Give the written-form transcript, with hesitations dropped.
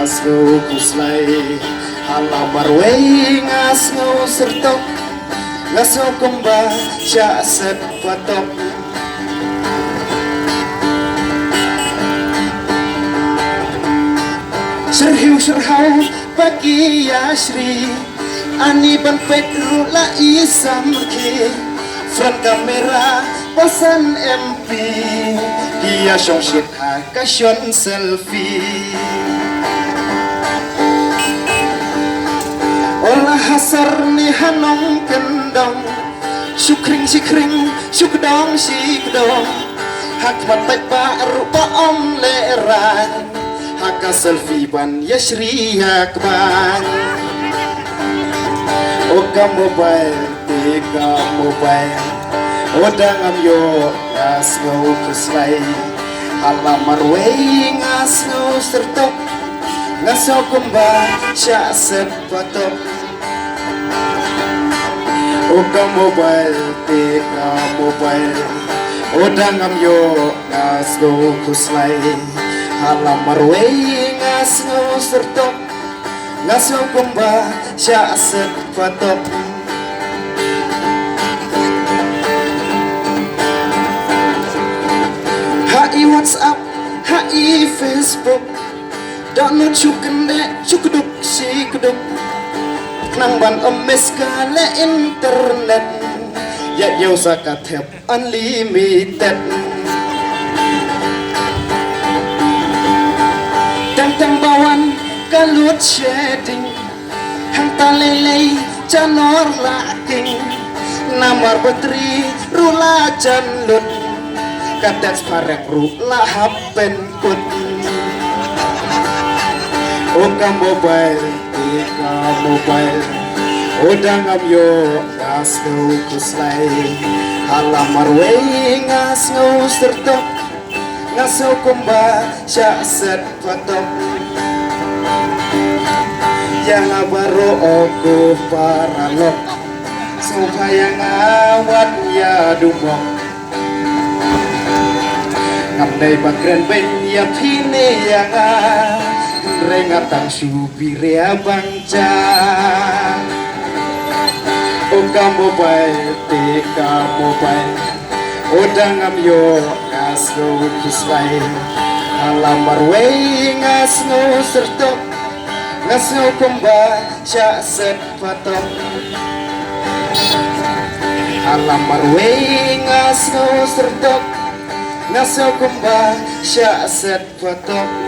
ngas ngau kuslay halamar way ngas ngau sertok ngas ngau kumba sya set patok serhiu serhau bagi yasri ani ban petru la isam ke front kamera pasan MP dia song shit ha kasion selfie olah hasar ni hanong kendong syukring sikring syukdong sikdong hak matai baru pa om leran haka selfie ban yasri hakban oka mobile tika mobile odangam yo ngas ngau kuslay halamar way ngas ngau sertok ngas ngau kumba sya set patok oka mobile tika mobile odangam yo ngas ngau kuslay halamar way ngas ngau sertok ngas ngau kumba sya set patok hai WhatsApp hai Facebook download syukene syukduk sikduk nang ban emes kale internet ya yo sakathep unlimited tang bawan kalut shading hang talelei janor laking namar betri rula janlut kadas parek rula hapen kut oka mobile tika mobile odangam yo ngas ngau kuslay halamar way ngas ngau sertok ngas ngau kumba sya set patok yang baro oku paralok supaya ngawat ya dumok ngamdai bakren ben ya pine yang rengatang subire bangca oka mobile tika mobile odangam yo ngas ngau kuslay halamar way ngas ngau sertok ngas ngau kumba sya set patok halamar way ngas ngau sertok ngas ngau kumba sya set patok